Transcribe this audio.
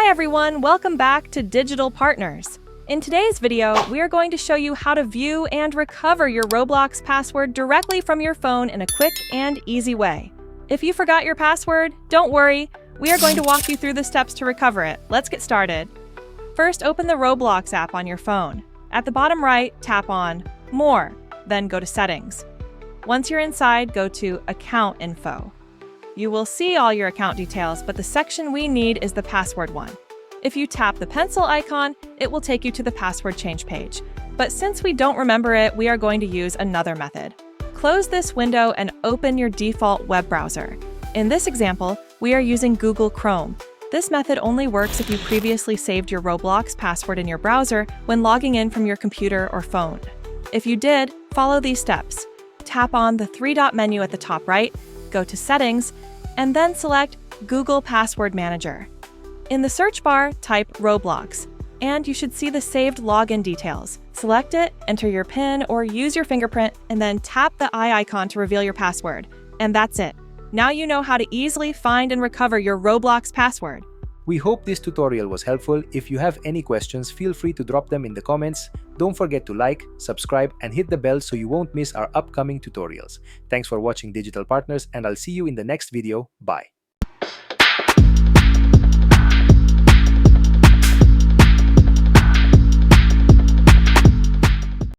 Hi everyone, welcome back to Digital Partners. In today's video, we are going to show you how to view and recover your Roblox password directly from your phone in a quick and easy way. If you forgot your password, don't worry, we are going to walk you through the steps to recover it. Let's get started. First, open the Roblox app on your phone. At the bottom right, tap on More, then go to Settings. Once you're inside, go to Account Info. You will see all your account details, but the section we need is the password one. If you tap the pencil icon, it will take you to the password change page. But since we don't remember it, we are going to use another method. Close this window and open your default web browser. In this example, we are using Google Chrome. This method only works if you previously saved your Roblox password in your browser when logging in from your computer or phone. If you did, follow these steps. Tap on the three-dot menu at the top right, go to Settings, and then select Google Password Manager. In the search bar, type Roblox, and you should see the saved login details. Select it, enter your PIN, or use your fingerprint, and then tap the eye icon to reveal your password. And that's it. Now you know how to easily find and recover your Roblox password. We hope this tutorial was helpful. If you have any questions, feel free to drop them in the comments. Don't forget to like, subscribe, and hit the bell so you won't miss our upcoming tutorials. Thanks for watching Digital Partners, and I'll see you in the next video. Bye.